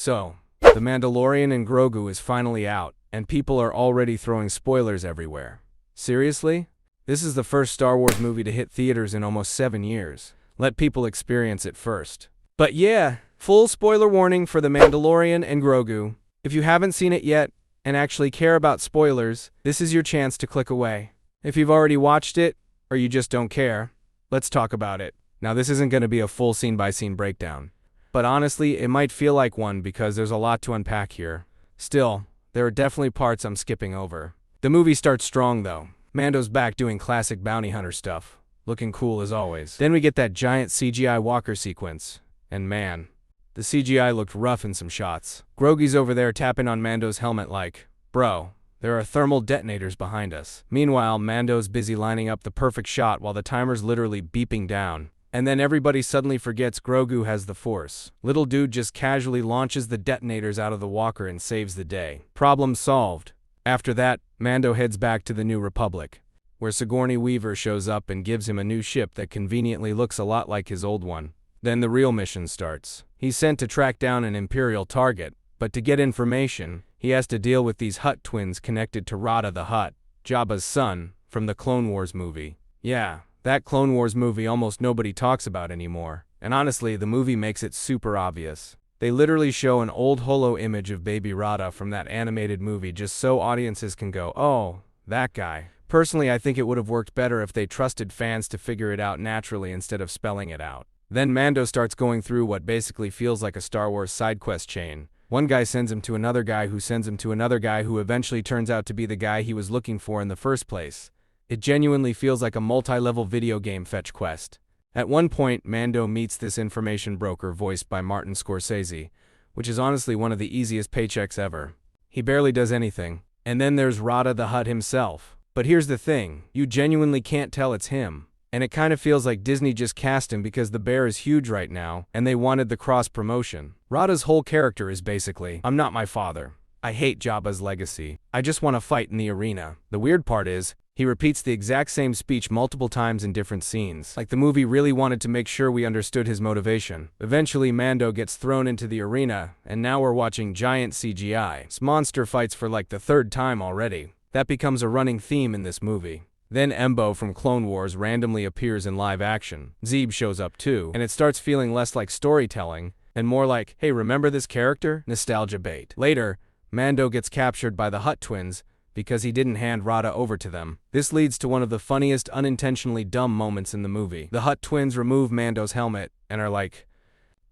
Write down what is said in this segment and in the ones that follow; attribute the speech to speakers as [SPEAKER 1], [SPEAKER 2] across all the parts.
[SPEAKER 1] So, The Mandalorian and Grogu is finally out, and people are already throwing spoilers everywhere. Seriously? This is the first Star Wars movie to hit theaters in almost 7 years. Let people experience it first. But yeah, full spoiler warning for The Mandalorian and Grogu. If you haven't seen it yet, and actually care about spoilers, this is your chance to click away. If you've already watched it, or you just don't care, let's talk about it. Now this isn't going to be a full scene-by-scene breakdown. But honestly, it might feel like one because there's a lot to unpack here. Still, there are definitely parts I'm skipping over. The movie starts strong though. Mando's back doing classic bounty hunter stuff, looking cool as always. Then we get that giant CGI walker sequence, and man, the CGI looked rough in some shots. Grogu's over there tapping on Mando's helmet like, bro, there are thermal detonators behind us. Meanwhile, Mando's busy lining up the perfect shot while the timer's literally beeping down. And then everybody suddenly forgets Grogu has the Force. Little dude just casually launches the detonators out of the walker and saves the day. Problem solved. After that, Mando heads back to the New Republic, where Sigourney Weaver shows up and gives him a new ship that conveniently looks a lot like his old one. Then the real mission starts. He's sent to track down an Imperial target, but to get information, he has to deal with these Hutt twins connected to Rada the Hutt, Jabba's son, from the Clone Wars movie. Yeah, that Clone Wars movie almost nobody talks about anymore, and honestly, the movie makes it super obvious. They literally show an old holo image of baby Rada from that animated movie just so audiences can go, oh, that guy. Personally, I think it would have worked better if they trusted fans to figure it out naturally instead of spelling it out. Then Mando starts going through what basically feels like a Star Wars side quest chain. One guy sends him to another guy who sends him to another guy who eventually turns out to be the guy he was looking for in the first place. It genuinely feels like a multi-level video game fetch quest. At one point, Mando meets this information broker voiced by Martin Scorsese, which is honestly one of the easiest paychecks ever. He barely does anything. And then there's Rada the Hutt himself. But here's the thing, you genuinely can't tell it's him. And it kind of feels like Disney just cast him because the bear is huge right now, and they wanted the cross-promotion. Rada's whole character is basically, I'm not my father. I hate Jabba's legacy. I just want to fight in the arena. The weird part is, he repeats the exact same speech multiple times in different scenes. Like the movie really wanted to make sure we understood his motivation. Eventually, Mando gets thrown into the arena, and now we're watching giant CGI. Monster fights for like the 3rd time already. That becomes a running theme in this movie. Then Embo from Clone Wars randomly appears in live action. Zeb shows up too, and it starts feeling less like storytelling, and more like, hey, remember this character? Nostalgia bait. Later, Mando gets captured by the Hutt twins, because he didn't hand Rada over to them. This leads to one of the funniest unintentionally dumb moments in the movie. The Hutt twins remove Mando's helmet and are like,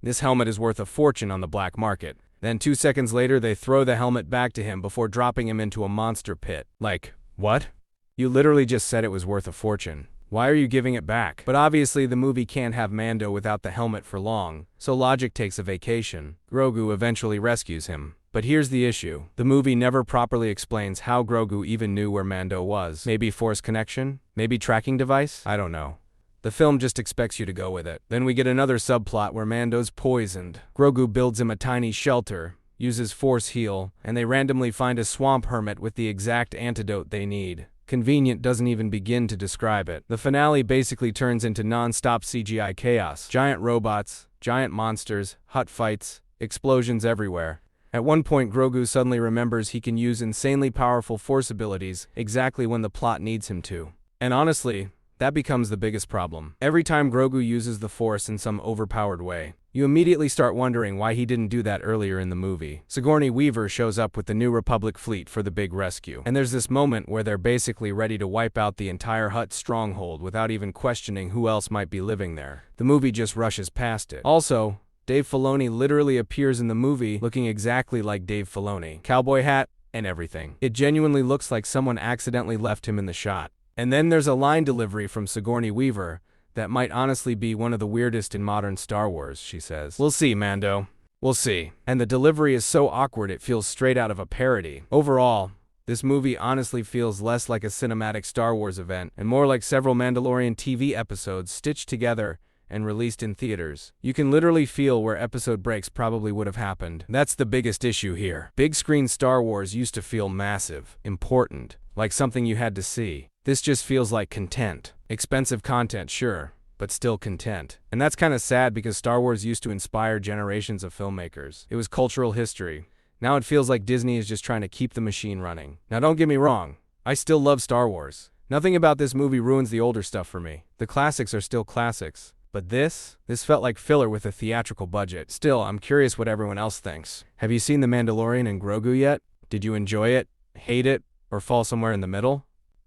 [SPEAKER 1] this helmet is worth a fortune on the black market. Then 2 seconds later they throw the helmet back to him before dropping him into a monster pit. Like, what? You literally just said it was worth a fortune. Why are you giving it back? But obviously the movie can't have Mando without the helmet for long, so logic takes a vacation. Grogu eventually rescues him. But here's the issue. The movie never properly explains how Grogu even knew where Mando was. Maybe Force connection? Maybe tracking device? I don't know. The film just expects you to go with it. Then we get another subplot where Mando's poisoned. Grogu builds him a tiny shelter, uses Force heal, and they randomly find a swamp hermit with the exact antidote they need. Convenient doesn't even begin to describe it. The finale basically turns into non-stop CGI chaos. Giant robots, giant monsters, Hutt fights, explosions everywhere. At one point, Grogu suddenly remembers he can use insanely powerful Force abilities exactly when the plot needs him to. And honestly, that becomes the biggest problem. Every time Grogu uses the Force in some overpowered way, you immediately start wondering why he didn't do that earlier in the movie. Sigourney Weaver shows up with the New Republic fleet for the big rescue. And there's this moment where they're basically ready to wipe out the entire Hutt stronghold without even questioning who else might be living there. The movie just rushes past it. Also, Dave Filoni literally appears in the movie looking exactly like Dave Filoni. Cowboy hat and everything. It genuinely looks like someone accidentally left him in the shot. And then there's a line delivery from Sigourney Weaver that might honestly be one of the weirdest in modern Star Wars, she says. We'll see, Mando. We'll see. And the delivery is so awkward it feels straight out of a parody. Overall, this movie honestly feels less like a cinematic Star Wars event and more like several Mandalorian TV episodes stitched together and released in theaters. You can literally feel where episode breaks probably would have happened. That's the biggest issue here. Big screen Star Wars used to feel massive, important, like something you had to see. This just feels like content. Expensive content, sure, but still content. And that's kinda sad because Star Wars used to inspire generations of filmmakers. It was cultural history. Now it feels like Disney is just trying to keep the machine running. Now don't get me wrong, I still love Star Wars. Nothing about this movie ruins the older stuff for me. The classics are still classics. But this felt like filler with a theatrical budget. Still, I'm curious what everyone else thinks. Have you seen The Mandalorian and Grogu yet? Did you enjoy it, hate it, or fall somewhere in the middle?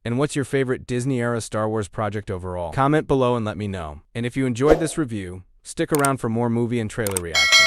[SPEAKER 1] And what's your favorite Disney-era Star Wars project overall? Comment below and let me know. And if you enjoyed this review, stick around for more movie and trailer reactions.